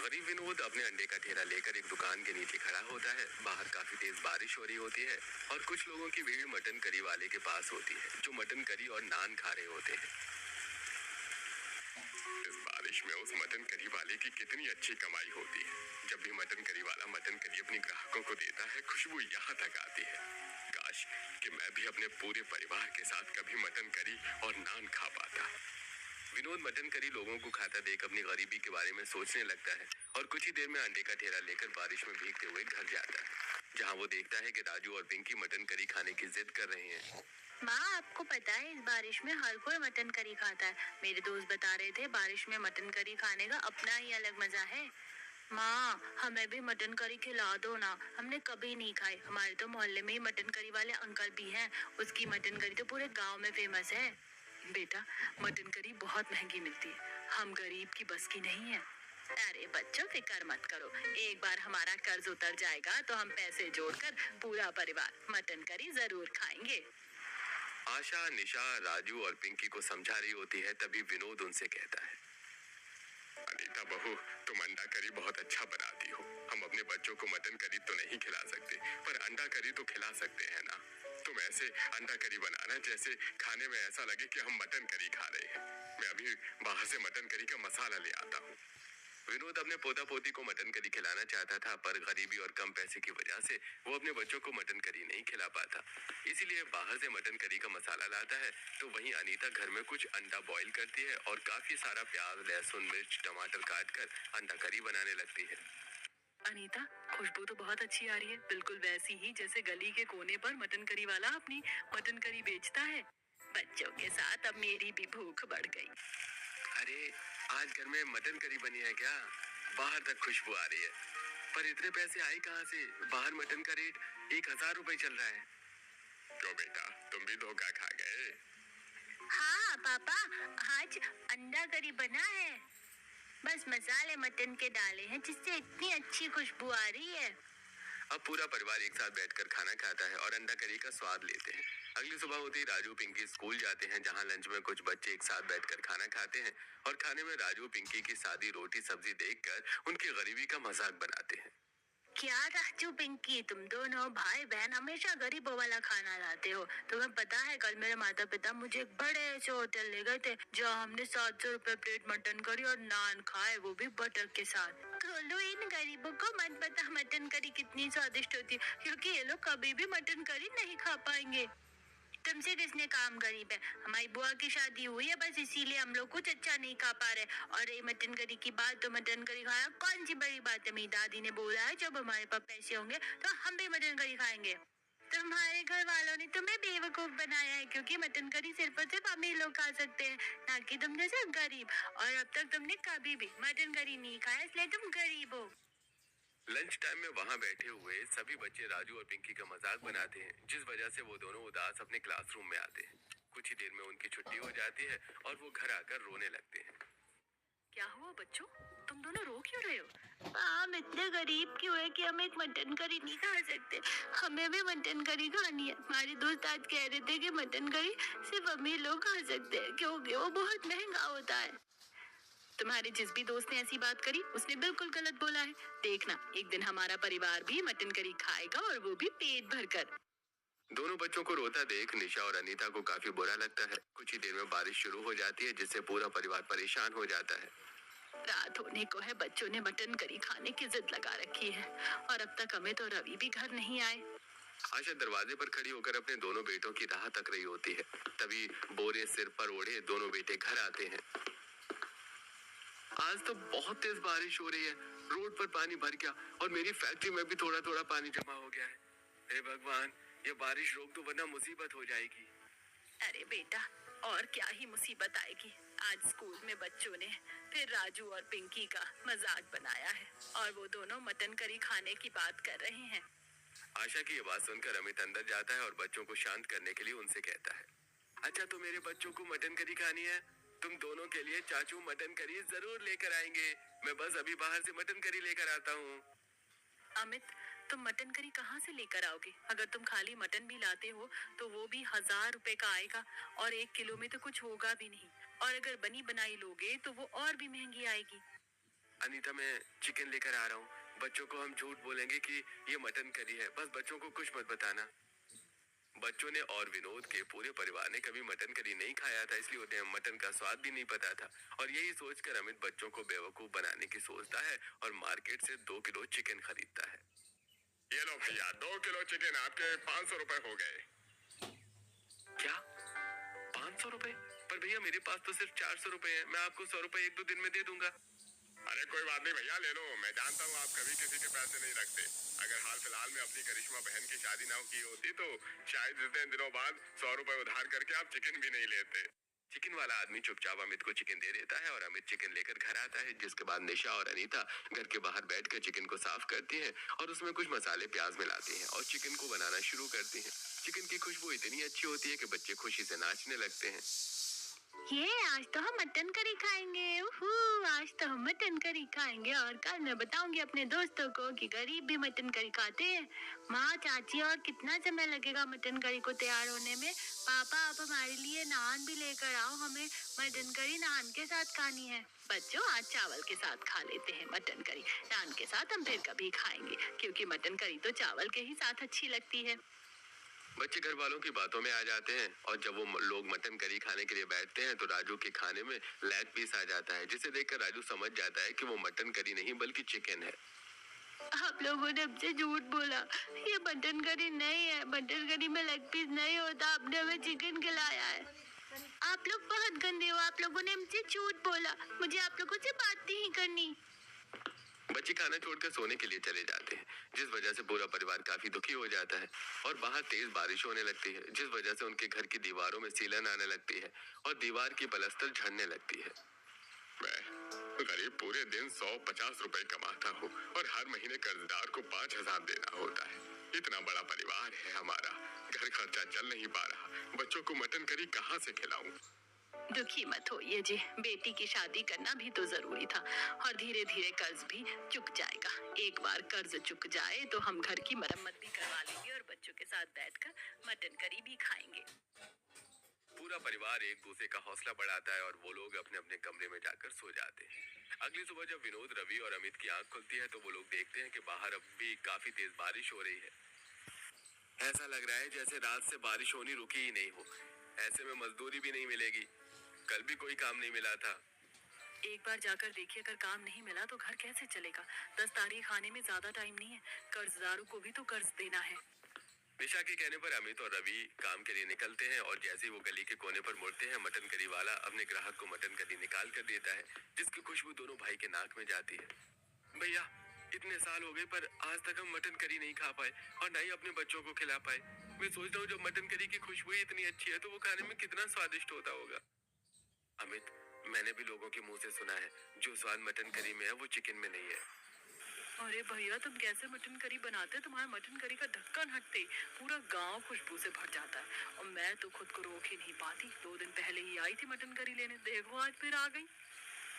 गरीब विनोद अपने अंडे का ठेला लेकर एक दुकान के नीचे खड़ा होता है। बाहर काफी तेज बारिश हो रही होती है और कुछ लोगों की भीड़ मटन करी वाले के पास होती है, जो मटन करी और नान खा रहे होते हैं। इस बारिश में उस मटन करी वाले की कितनी अच्छी कमाई होती है। जब भी मटन करी वाला मटन करी अपने ग्राहकों को देता है, खुशबू यहाँ तक आती है। काश कि मैं भी अपने पूरे परिवार के साथ कभी मटन करी और नान खा पाता। विनोद मटन करी लोगों को खाता देख अपनी गरीबी के बारे में सोचने लगता है और कुछ ही देर में अंडे का ठेला लेकर बारिश में भीगते हुए घर जाता है, जहां वो देखता है कि राजू और पिंकी मटन करी खाने की जिद कर रहे हैं। माँ, आपको पता है इस बारिश में हर कोई मटन करी खाता है। मेरे दोस्त बता रहे थे बारिश में मटन करी खाने का अपना ही अलग मजा है। माँ, हमें भी मटन करी खिला दो ना, हमने कभी नहीं खाई। हमारे तो मोहल्ले में ही मटन करी वाले अंकल भी हैं, उसकी मटन करी तो पूरे गांव में फेमस है। बेटा, मटन करी बहुत महंगी मिलती है, हम गरीब की बस की नहीं है। अरे बच्चों, फिक्र मत करो, एक बार हमारा कर्ज उतर जाएगा तो हम पैसे जोड़कर पूरा परिवार मटन करी जरूर खाएंगे। आशा, निशा, राजू और पिंकी को समझा रही होती है, तभी विनोद उनसे कहता है, अनीता बहू, तुम अंडा करी बहुत अच्छा बनाती हो। हम अपने बच्चों को मटन करी तो नहीं खिला सकते, पर अंडा करी तो खिला सकते हैं ना। तुम ऐसे अंडा करी बनाना जैसे खाने में ऐसा लगे कि हम मटन करी खा रहे हैं। मैं अभी बाहर से मटन करी का मसाला ले आता हूँ। विनोद अपने पोता पोती को मटन करी खिलाना चाहता था, पर गरीबी और कम पैसे की वजह से वो अपने बच्चों को मटन करी नहीं खिला पाता। इसीलिए बाहर से मटन करी का मसाला लाता है, तो वहीं अनीता घर में कुछ अंडा बॉईल करती है और काफी सारा प्याज, लहसुन, मिर्च, टमाटर काट कर अंडा करी बनाने लगती है। अनीता, खुशबू तो बहुत अच्छी आ रही है, बिल्कुल वैसी ही जैसे गली के कोने पर मटन करी वाला अपनी मटन करी बेचता है। बच्चों के साथ अब मेरी भी भूख बढ़ गई। अरे, आज घर में मटन करी बनी है क्या? बाहर तक खुशबू आ रही है। पर इतने पैसे आए कहाँ से? बाहर मटन का रेट 1000 रुपए चल रहा है। क्यों बेटा, तुम भी धोखा खा गए? हाँ पापा, आज अंडा करी बना है, बस मसाले मटन के डाले हैं जिससे इतनी अच्छी खुशबू आ रही है। अब पूरा परिवार एक साथ बैठकर खाना खाता है और अंडा करी का स्वाद लेते हैं। अगली सुबह होते ही राजू पिंकी स्कूल जाते हैं, जहां लंच में कुछ बच्चे एक साथ बैठकर खाना खाते हैं और खाने में राजू पिंकी की सादी रोटी सब्जी देखकर उनकी गरीबी का मजाक बनाते हैं। क्या राजू पिंकी, तुम दोनों भाई बहन हमेशा गरीबों वाला खाना लाते हो। तुम्हें पता है कल मेरे माता पिता मुझे एक बड़े से होटल ले गए थे, जहाँ हमने 700 रुपए प्लेट मटन करी और नान खाए, वो भी बटर के साथ। खोलो, इन गरीबों को मत पता मटन करी कितनी स्वादिष्ट होती है, क्योंकि ये लोग कभी भी मटन करी नहीं खा पाएंगे। तुमसे किसने काम गरीब है? हमारी बुआ की शादी हुई है, बस इसीलिए हम लोग कुछ अच्छा नहीं खा पा रहे। और ये मटन करी की बात, तो मटन करी खाना कौन सी बड़ी बात है? मेरी दादी ने बोला है जब हमारे पास पैसे होंगे तो हम भी मटन करी खाएंगे। तुम्हारे घर वालों ने तुम्हें बेवकूफ बनाया है, क्योंकि मटन करी सिर्फ और सिर्फ अमीर लोग खा सकते हैं, ना कि तुम जैसे गरीब। और अब तक तुमने कभी भी मटन करी नहीं खाया, इसलिए तुम गरीब हो। लंच टाइम में वहां बैठे हुए सभी बच्चे राजू और पिंकी का मजाक बनाते हैं, जिस वजह से वो दोनों उदास अपने क्लासरूम में आते हैं। कुछ ही देर में उनकी छुट्टी हो जाती है और वो घर आकर रोने लगते हैं। क्या हुआ बच्चों, तुम दोनों रो क्यों रहे हो? हम इतने गरीब क्यों है कि हम एक मटन करी नहीं खा सकते। हमें भी मटन करी खानी है। हमारे दोस्त आज कह रहे थे कि मटन करी सिर्फ अमीर लोग खा सकते हैं, क्योंकि वो बहुत महंगा होता है। तुम्हारे जिस भी दोस्त ने ऐसी बात करी, उसने बिल्कुल गलत बोला है। देखना, एक दिन हमारा परिवार भी मटन करी खाएगा, और वो भी पेट भरकर। दोनों बच्चों को रोता देख निशा और अनीता को काफी बुरा लगता है। कुछ ही देर में बारिश शुरू हो जाती है, जिससे पूरा परिवार परेशान हो जाता है। रात होने को है, बच्चों ने मटन करी खाने की जिद लगा रखी है, और अब तक अमित और रवि भी घर नहीं आए। आशा दरवाजे पर खड़ी होकर अपने दोनों बेटों की राह तक रही होती है। तभी बोरे सिर पर ओढ़े दोनों बेटे घर आते हैं। आज तो बहुत तेज बारिश हो रही है, रोड पर पानी भर गया और मेरी फैक्ट्री में भी थोड़ा थोड़ा पानी जमा हो गया है। हे भगवान, ये बारिश रोक दो वरना मुसीबत हो जाएगी। अरे बेटा, और क्या ही मुसीबत आएगी। आज स्कूल में बच्चों ने फिर राजू और पिंकी का मजाक बनाया है, और वो दोनों मटन करी खाने की बात कर रहे हैं। आशा की ये बात सुनकर अमित अंदर जाता है और बच्चों को शांत करने के लिए उनसे कहता है, अच्छा तो मेरे बच्चों को मटन करी खानी है, तुम दोनों के लिए चाचू मटन करी जरूर लेकर आएंगे। मैं बस अभी बाहर से मटन करी लेकर आता हूँ। अमित, तुम मटन करी कहाँ से लेकर आओगे? अगर तुम खाली मटन भी लाते हो तो वो भी 1000 रुपए का आएगा, और 1 किलो में तो कुछ होगा भी नहीं। और अगर बनी बनाई लोगे तो वो और भी महंगी आएगी। अनीता, मैं चिकन लेकर आ रहा हूँ। बच्चों को हम झूठ बोलेंगे कि ये मटन करी है, बस बच्चों को कुछ मत बताना। बच्चों ने और विनोद के पूरे परिवार ने कभी मटन करी नहीं खाया था, इसलिए उन्हें मटन का स्वाद भी नहीं पता था। और यही सोचकर अमित बच्चों को बेवकूफ बनाने की सोचता है और मार्केट से 2 किलो चिकन खरीदता है। ये लो भैया, 2 किलो चिकन आपके 500 रुपए हो गए। क्या? 500 रुपए? पर भैया मेरे पास तो सिर्फ 400 रुपए है, मैं आपको 100 रुपए 1-2 दिन में दे दूंगा। अरे कोई बात नहीं भैया, ले लो। मैं जानता हूँ आप कभी किसी के पैसे नहीं रखते। अगर हाल फिलहाल में अपनी करिश्मा बहन की शादी ना की होती तो शायद इतने दिनों बाद 100 रुपए उधार करके आप चिकन भी नहीं लेते। चिकन वाला आदमी चुपचाप अमित को चिकन दे देता है और अमित चिकन लेकर घर आता है, जिसके बाद निशा और अनीता घर के बाहर बैठकर चिकन को साफ करती हैं और उसमें कुछ मसाले प्याज मिलाती हैं और चिकन को बनाना शुरू करती हैं। चिकन की खुशबू इतनी अच्छी होती है कि बच्चे खुशी से नाचने लगते हैं। ये आज तो हम मटन करी खाएंगे। उहू, आज तो हम मटन करी खाएंगे और कल मैं बताऊंगी अपने दोस्तों को कि गरीब भी मटन करी खाते हैं। माँ, चाची, और कितना समय लगेगा मटन करी को तैयार होने में? पापा, आप हमारे लिए नान भी लेकर आओ, हमें मटन करी नान के साथ खानी है। बच्चों, आज चावल के साथ खा लेते हैं मटन करी, नान के साथ हम फिर कभी खाएंगे, क्योंकि मटन करी तो चावल के ही साथ अच्छी लगती है। बच्चे घर वालों की बातों में आ जाते हैं और जब वो लोग मटन करी खाने के लिए बैठते हैं तो राजू के खाने में लेग पीस आ जाता है, जिसे देखकर राजू समझ जाता है कि वो मटन करी नहीं बल्कि चिकन है। आप लोगों ने हमसे झूठ बोला, ये मटन करी नहीं है, मटन करी में लेग पीस नहीं होता, आपने हमें चिकन खिलाया है। आप लोग बहुत गंदे हो, आप लोगों ने हमसे झूठ बोला, मुझे आप लोगों से बात नहीं करनी। बच्चे खाना छोड़कर सोने के लिए चले जाते हैं, जिस वजह से पूरा परिवार काफी दुखी हो जाता है और बाहर तेज बारिश होने लगती है, जिस वजह से उनके घर की दीवारों में सीलन आने लगती है और दीवार की पलस्तर झड़ने लगती है। मैं गरीब पूरे दिन 150 रुपए कमाता हूँ और हर महीने कर्जदार को 5,000 देना होता है। इतना बड़ा परिवार है हमारा, घर खर्चा चल नहीं पा रहा, बच्चों को मटन करी कहाँ से खिलाऊं? दुखी मत होइए जी, बेटी की शादी करना भी तो जरूरी था और धीरे धीरे कर्ज भी चुक जाएगा। एक बार कर्ज चुक जाए तो हम घर की मरम्मत भी करवा लेंगे और बच्चों के साथ बैठकर मटन करी भी खाएंगे। पूरा परिवार एक दूसरे का हौसला बढ़ाता है और वो लोग अपने अपने कमरे में जाकर सो जाते हैं। अगली सुबह जब विनोद, रवि और अमित की आंख खुलती है तो वो लोग देखते हैं कि बाहर अब भी काफी तेज बारिश हो रही है। ऐसा लग रहा है जैसे रात से बारिश होनी रुकी ही नहीं हो। ऐसे में मजदूरी भी नहीं मिलेगी, कल भी कोई काम नहीं मिला था। एक बार जाकर देखिए, अगर काम नहीं मिला तो घर कैसे चलेगा? 10 तारीख आने में ज्यादा टाइम नहीं है, कर्जदारों को भी तो कर्ज देना है। निशा के कहने पर अमित और रवि काम के लिए निकलते हैं और जैसे ही वो गली के कोने पर मुड़ते हैं, मटन करी वाला अपने ग्राहक को मटन करी निकाल कर देता है, जिसकी खुशबू दोनों भाई के नाक में जाती है। भैया, इतने साल हो गए पर आज तक हम मटन करी नहीं खा पाए और ना ही अपने बच्चों को खिला पाए। मैं सोचता हूँ जब मटन करी की खुशबू इतनी अच्छी है तो वो खाने में कितना स्वादिष्ट होता होगा। अमित, मैंने भी लोगों के मुंह से सुना है, जो स्वाद मटन करी में है वो चिकन में नहीं है। अरे भैया, तुम कैसे मटन करी बनाते? तुम्हारा मटन करी का ढक्कन हटते पूरा गांव खुशबू से भर जाता है और मैं तो खुद को रोक ही नहीं पाती। 2 दिन पहले ही आई थी मटन करी लेने, देखो आज फिर आ गई।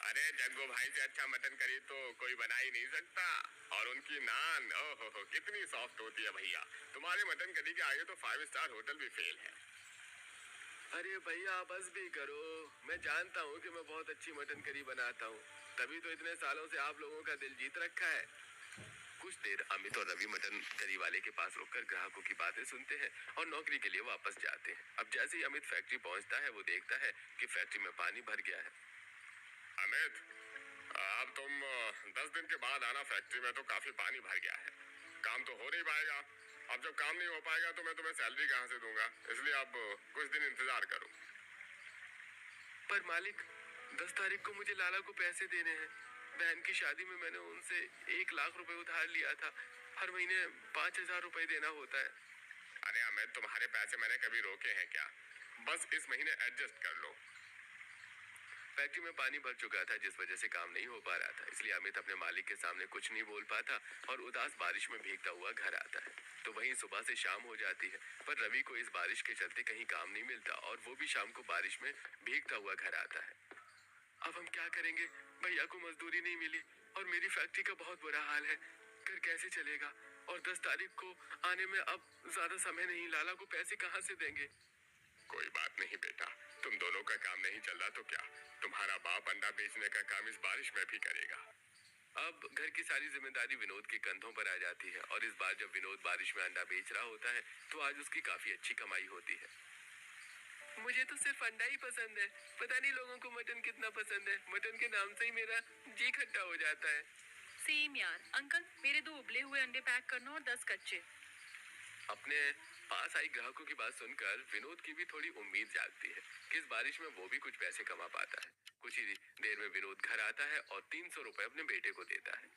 अरे जग्गू भाई से अच्छा मटन करी तो कोई बना ही नहीं सकता। और उनकी नान, ओहो कितनी सॉफ्ट होती है भैया। तुम्हारे मटन करी के आगे तो 5 स्टार होटल भी फेल है। अरे भैया बस भी करो, मैं जानता हूँ कि मैं बहुत अच्छी मटन करी बनाता हूँ, तभी तो इतने सालों से आप लोगों का दिल जीत रखा है। कुछ देर अमित और रवि मटन करी वाले के पास रुककर ग्राहकों की बातें सुनते हैं और नौकरी के लिए वापस जाते हैं। अब जैसे ही अमित फैक्ट्री पहुंचता है वो देखता है कि फैक्ट्री में पानी भर गया है। अमित, अब तुम 10 दिन के बाद आना फैक्ट्री में, तो काफी पानी भर गया है, काम तो हो नहीं पाएगा। अब जब काम नहीं हो पाएगा तो मैं तुम्हें सैलरी कहाँ से दूंगा, इसलिए अब कुछ दिन इंतजार करो। पर मालिक, 10 तारीख को मुझे लाला को पैसे देने हैं। बहन की शादी में मैंने उनसे 1 लाख रुपए उधार लिया था, हर महीने 5,000 रुपए देना होता है। अरे अमित, तुम्हारे पैसे मैंने कभी रोके हैं क्या? बस इस महीने एडजस्ट कर लो। फैक्ट्री में पानी भर चुका था, जिस वजह से काम नहीं हो पा रहा था, इसलिए अमित अपने मालिक के सामने कुछ नहीं बोल पाता और उदास बारिश में भीगता हुआ घर आता है। तो वहीं सुबह से शाम हो जाती है, पर रवि को इस बारिश के चलते कहीं काम नहीं मिलता और वो भी शाम को बारिश में भीगता हुआ घर आता है। अब हम क्या करेंगे? भैया को मजदूरी नहीं मिली और मेरी फैक्ट्री का बहुत बुरा हाल है, घर कैसे चलेगा? और 10 तारीख को आने में अब ज्यादा समय नहीं, लाला को पैसे कहाँ से देंगे? कोई बात नहीं बेटा, तुम दोनों का काम नहीं चल रहा तो क्या, तुम्हारा बाप अंडा बेचने का काम इस बारिश में भी करेगा। अब घर की सारी जिम्मेदारी विनोद के कंधों पर आ जाती है और इस बार जब विनोद बारिश में अंडा बेच रहा होता है तो आज उसकी काफी अच्छी कमाई होती है। मुझे तो सिर्फ अंडा ही पसंद है। पता नहीं लोगों को मटन कितना पसंद है। मटन के नाम से ही मेरा जी खट्टा हो जाता है। सेम यार। अंकल, मेरे 2 उबले हुए अंडे पैक करना और 10 कच्चे। अपने पास आई ग्राहकों की बात सुनकर विनोद की भी थोड़ी उम्मीद जागती है कि इस बारिश में वो भी कुछ पैसे कमा पाता है। कुछ ही देर में विनोद घर आता है और 300 रुपए अपने बेटे को देता है।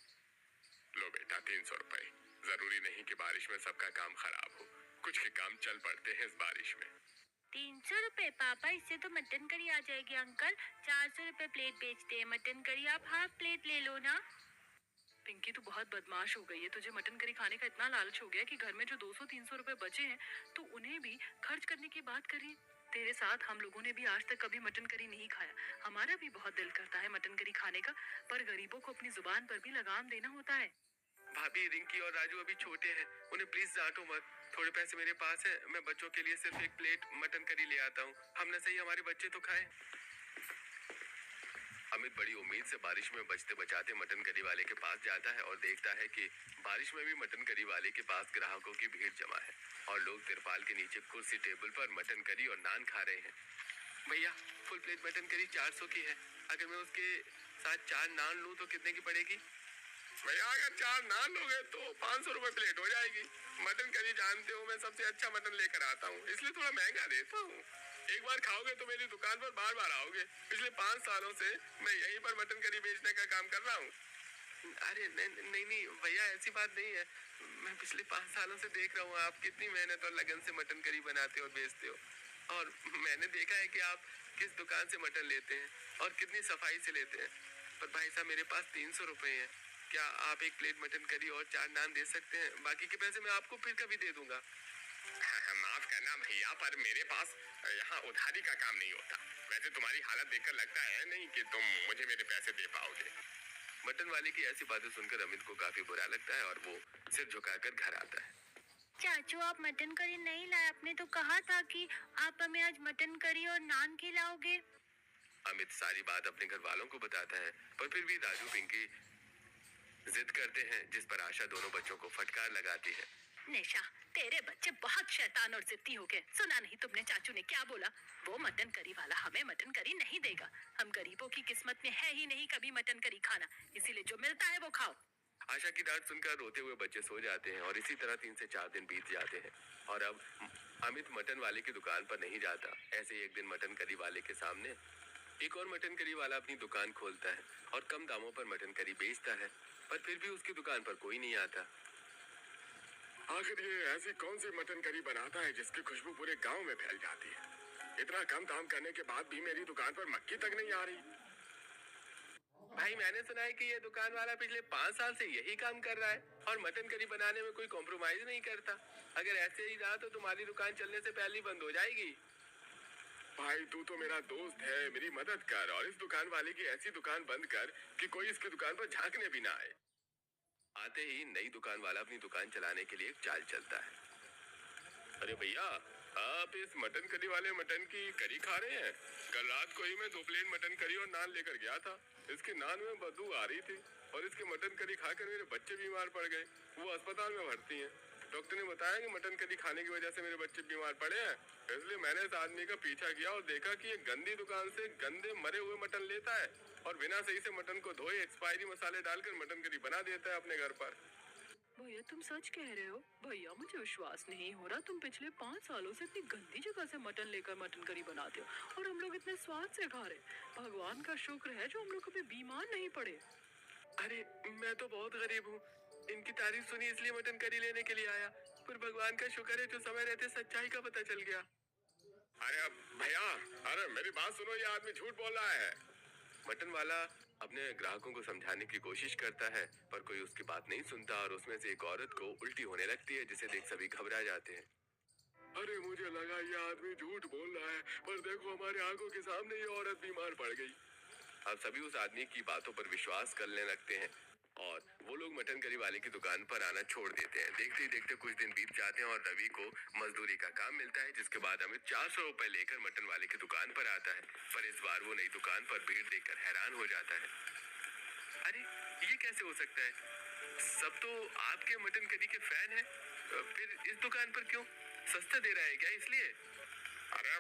लो बेटा, 300 रुपए। जरूरी नहीं कि बारिश में सबका काम खराब हो, कुछ के काम चल पड़ते हैं इस बारिश में। 300 रुपए पापा, इससे तो मटन करी आ जाएगी अंकल। 400 रुपए प्लेट बेचते हैं मटन करी, आप हाफ प्लेट ले लो ना। पिंकी तो बहुत बदमाश हो गई है। तुझे मटन करी खाने का इतना लालच हो गया कि घर में जो 200-300 रुपए बचे हैं तो उन्हें भी खर्च करने की बात करी। तेरे साथ हम लोगों ने भी आज तक कभी मटन करी नहीं खाया। हमारा भी बहुत दिल करता है मटन करी खाने का, पर गरीबों को अपनी जुबान पर भी लगाम देना होता है। भाभी, रिंकी और राजू अभी छोटे हैं, उन्हें प्लीज डांटो मत। थोड़े पैसे मेरे पास है, मैं बच्चों के लिए सिर्फ एक प्लेट मटन करी ले आता हूँ। हमने सही हमारे बच्चे तो खाए। अमित बड़ी उम्मीद से बारिश में बचते बचाते मटन करी वाले के पास जाता है और देखता है कि बारिश में भी मटन करी वाले के पास ग्राहकों की भीड़ जमा है और लोग तिरपाल के नीचे कुर्सी टेबल पर मटन करी और नान खा रहे हैं। भैया, फुल प्लेट मटन करी 400 की है। अगर मैं उसके साथ 4 नान लूं तो कितने की पड़ेगी? भैया, अगर 4 नान लोगे तो 500 रुपए प्लेट हो जाएगी। मटन करी जानते हो मैं सबसे अच्छा मटन लेकर आता हूँ, इसलिए थोड़ा महंगा देता हूँ। एक बार खाओगे तो मेरी दुकान पर बार बार आओगे। पिछले 5 सालों से मैं यहीं पर मटन करी बेचने का काम कर रहा हूँ। अरे नहीं नहीं भैया, ऐसी बात नहीं है। मैं पिछले 5 सालों से देख रहा हूँ आप कितनी मेहनत और लगन से मटन करी बनाते हो और बेचते हो। और मैंने देखा है कि आप किस दुकान से मटन लेते हैं और कितनी सफाई से लेते हैं। पर भाई साहब, मेरे पास 300 रुपए हैं। क्या आप एक प्लेट मटन करी और 4 नान दे सकते हैं? बाकी के पैसे मैं आपको फिर कभी दे दूंगा। माफ करना भैया, पर मेरे पास यहाँ उधारी का काम नहीं होता। वैसे तुम्हारी हालत देखकर लगता है नहीं कि तुम मुझे मेरे पैसे दे पाओगे। मटन वाले की ऐसी बातें सुनकर अमित को काफी बुरा लगता है और वो सिर झुकाकर घर आता है। चाचू, आप मटन करी नहीं लाए। आपने तो कहा था कि आप हमें आज मटन करी और नान खिलाओगे। अमित सारी बात अपने घर वालों को बताता है, पर फिर भी राजू पिंकी जिद करते हैं, जिस पर आशा दोनों बच्चों को फटकार लगाती है। निशा, तेरे बच्चे बहुत शैतान और जिद्दी हो गए। सुना नहीं तुमने चाचू ने क्या बोला? वो मटन करी वाला हमें मटन करी नहीं देगा। हम गरीबों की किस्मत में है ही नहीं कभी मटन करी खाना, इसीलिए जो मिलता है वो खाओ। आशा की डांट सुनकर रोते हुए बच्चे सो जाते हैं और इसी तरह 3 से 4 दिन बीत जाते हैं और अब अमित मटन वाले की दुकान पर नहीं जाता। ऐसे ही एक दिन मटन करी वाले के सामने एक और मटन करी वाला अपनी दुकान खोलता है और कम दामों पर मटन करी बेचता है, पर फिर भी उसकी दुकान पर कोई नहीं आता। आखिर ये ऐसी कौन सी मटन करी बनाता है जिसकी खुशबू पूरे गांव में फैल जाती है? इतना कम दाम करने के बाद भी मेरी दुकान पर मक्खी तक नहीं आ रही। भाई, मैंने सुना है कि ये दुकान वाला पिछले 5 साल से यही काम कर रहा है और मटन करी बनाने में कोई कॉम्प्रोमाइज नहीं करता। अगर ऐसे ही रहा तो तुम्हारी दुकान चलने से पहले ही बंद हो जाएगी। भाई, तू तो मेरा दोस्त है, मेरी मदद कर और इस दुकान वाले की ऐसी दुकान बंद कर कि कोई इसकी दुकान पर झांकने भी ना आए। आते ही नई दुकान वाला अपनी दुकान चलाने के लिए एक चाल चलता है। अरे भैया, आप इस मटन करी वाले मटन की करी खा रहे हैं? कल रात को ही मैं 2 प्लेट मटन करी और नान लेकर गया था। इसके नान में बदबू आ रही थी और इसके मटन करी खाकर मेरे बच्चे बीमार पड़ गए। वो अस्पताल में भर्ती हैं। डॉक्टर ने बताया कि मटन करी खाने की वजह से मेरे बच्चे बीमार पड़े हैं। इसलिए मैंने इस आदमी का पीछा किया और देखा कि ये गंदी दुकान से गंदे मरे हुए मटन लेता है और बिना सही से मटन को धोए एक्सपायरी मसाले डालकर मटन करी बना देता है अपने घर पर। भैया, तुम सच कह रहे हो? भैया, मुझे विश्वास नहीं हो रहा। तुम पिछले 5 सालों से इतनी गंदी जगह से मटन लेकर मटन करी बनाते हो और हम लोग इतने स्वाद से खा रहे। भगवान का शुक्र है जो हम लोग कभी बीमार नहीं पड़े। अरे, मैं तो बहुत गरीब हूँ। इनकी तारीफ सुनी इसलिए मटन करी लेने के लिए आया, पर भगवान का शुक्र है जो समय रहते सच्चाई का पता चल गया। अरे भैया, अरे मेरी बात सुनो, ये आदमी झूठ बोल रहा है। मटन वाला अपने ग्राहकों को समझाने की कोशिश करता है, पर कोई उसकी बात नहीं सुनता और उसमें से एक औरत को उल्टी होने लगती है, जिसे देख सभी घबरा जाते हैं। अरे, मुझे लगा ये आदमी झूठ बोल रहा है, पर देखो हमारे आंखों के सामने ये औरत बीमार पड़ गई। अब सभी उस आदमी की बातों पर विश्वास करने लगते हैं और वो लोग मटन करी वाले की दुकान पर आना छोड़ देते हैं। देखते ही देखते कुछ दिन बीत जाते हैं और रवि को मजदूरी का काम मिलता है, जिसके बाद अमित 400 रुपए लेकर मटन वाले की दुकान पर आता है। पर इस बार वो नई दुकान पर भीड़ देखकर हैरान हो जाता है। अरे, ये कैसे हो सकता है? सब तो आपके मटन करी के फैन हैं। फिर इस दुकान पर क्यों? सस्ता दे रहा है क्या इसलिए? अरे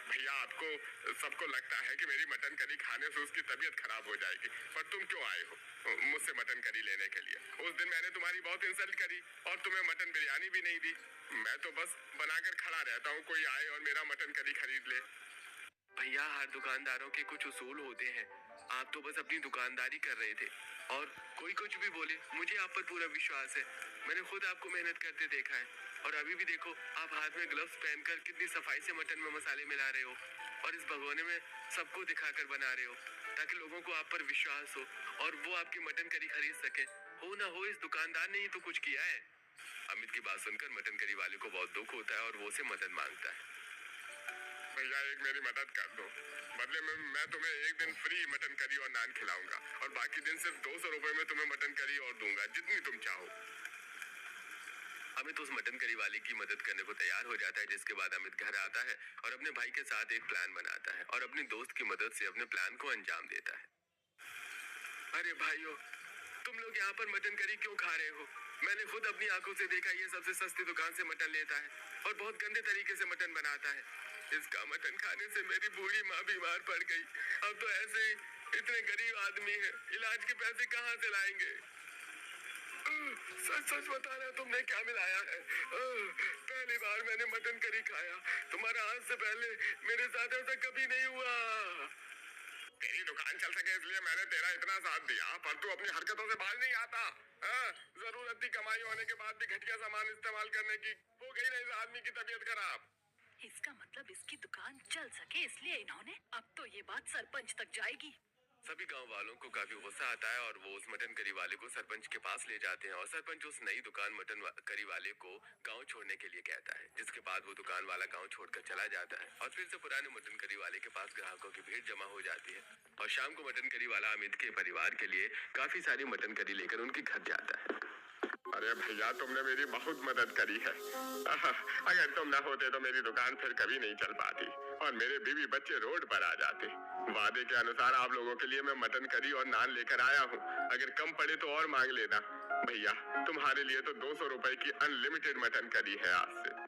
भैया, आपको सबको लगता है कि मेरी मटन करी खाने से उसकी तबीयत खराब हो जाएगी, पर तुम क्यों आए हो मुझसे मटन करी लेने के लिए? उस दिन मैंने तुम्हारी बहुत इंसल्ट करी और तुम्हें मटन बिरयानी भी नहीं दी। मैं तो बस बनाकर खड़ा रहता हूँ, कोई आए और मेरा मटन करी खरीद ले। भैया, हर दुकानदारों के कुछ उसूल होते हैं। आप तो बस अपनी दुकानदारी कर रहे थे और कोई कुछ भी बोले, मुझे आप पर पूरा विश्वास है। मैंने खुद आपको मेहनत करते देखा है और अभी भी देखो, आप हाथ में ग्लव्स पहनकर कितनी सफाई से मटन में मसाले मिला रहे हो और इस भगोने में सबको दिखाकर बना रहे हो ताकि लोगों को आप पर विश्वास हो और वो आपकी मटन करी खरीद सके। हो ना हो, इस दुकानदार ने ही तो कुछ किया है। अमित की बात सुनकर मटन करी वाले को बहुत दुख होता है और वो उसे मदद मांगता है। भैया, एक मेरी मदद कर दो। बदले में मैं तुम्हें एक दिन फ्री मटन करी और नान खिलाऊंगा और बाकी दिन सिर्फ 200 रुपए में तुम्हें मटन करी और दूंगा, जितनी तुम चाहो। अमित उस मटन करी वाले की मदद करने को तैयार हो जाता है, जिसके बाद अमित घर आता है और अपने भाई के साथ एक प्लान बनाता है और अपनी दोस्त की मदद से अपने प्लान को अंजाम देता है। अरे भाइयों, तुम लोग यहाँ पर मटन करी क्यों खा रहे हो? मैंने खुद अपनी आंखों से देखा, ये सबसे सस्ती दुकान से मटन लेता है और बहुत गंदे तरीके से मटन बनाता है। इसका मटन खाने से मेरी बूढ़ी माँ बीमार पड़ गई। अब तो ऐसे ही इतने गरीब आदमी हैं, इलाज के पैसे कहाँ से लाएंगे? सच सच बताना, तुमने क्या मिलाया है? पहली बार मैंने मटन करी खाया। तुम्हारा आज से पहले मेरे साथ ऐसा कभी नहीं हुआ। तेरी दुकान चल सके इसलिए मैंने तेरा इतना साथ दिया, पर तू अपनी हरकतों से बाहर नहीं आता। जरूरत की कमाई होने के बाद भी घटिया सामान इस्तेमाल करने की हो गई ना इस आदमी की तबीयत खराब। इसका मतलब इसकी दुकान चल सके इसलिए इन्होंने, अब तो ये बात सरपंच तक जाएगी। सभी गांव वालों को काफी गुस्सा आता है और वो उस मटन करी वाले को सरपंच के पास ले जाते हैं और सरपंच उस नई दुकान करी वाले को गांव छोड़ने के लिए कहता है, जिसके बाद वो दुकान वाला गांव छोड़कर चला जाता है और फिर से पुराने मटन करी वाले के पास ग्राहकों की भीड़ जमा हो जाती है और शाम को मटन करी वाला अमित के परिवार के लिए काफी सारी मटन करी लेकर उनके घर जाता है। अरे भैया, तुमने मेरी बहुत मदद करी है। अगर तुम न होते तो मेरी दुकान फिर कभी नहीं चल पाती और मेरे बीवी बच्चे रोड पर आ जाते। वादे के अनुसार आप लोगों के लिए मैं मटन करी और नान लेकर आया हूँ। अगर कम पड़े तो और मांग लेना। भैया, तुम्हारे लिए तो 200 रुपए की अनलिमिटेड मटन करी है आज से।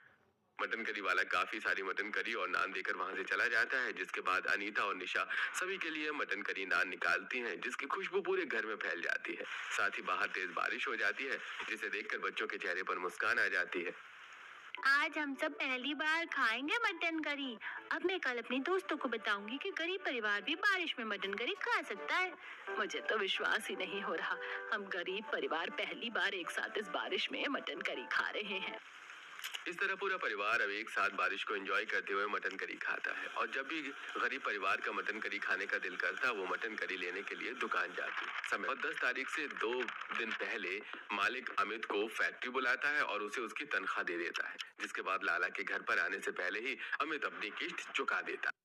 मटन करी वाला काफी सारी मटन करी और नान देकर वहां से चला जाता है, जिसके बाद अनीता और निशा सभी के लिए मटन करी नान निकालती हैं, जिसकी खुशबू पूरे घर में फैल जाती है। साथ ही बाहर तेज बारिश हो जाती है, जिसे देखकर बच्चों के चेहरे पर मुस्कान आ जाती है। आज हम सब पहली बार खाएंगे मटन करी। अब मैं कल अपनी दोस्तों को बताऊंगी कि गरीब परिवार भी बारिश में मटन करी खा सकता है। मुझे तो विश्वास ही नहीं हो रहा, हम गरीब परिवार पहली बार एक साथ इस बारिश में मटन करी खा रहे हैं। इस तरह पूरा परिवार अब एक साथ बारिश को एंजॉय करते हुए मटन करी खाता है और जब भी गरीब परिवार का मटन करी खाने का दिल करता, वो मटन करी लेने के लिए दुकान जाती समय। और 10 तारीख से 2 दिन पहले मालिक अमित को फैक्ट्री बुलाता है और उसे उसकी तनख्वाह दे देता है, जिसके बाद लाला के घर पर आने से पहले ही अमित अपनी किस्त चुका देता है।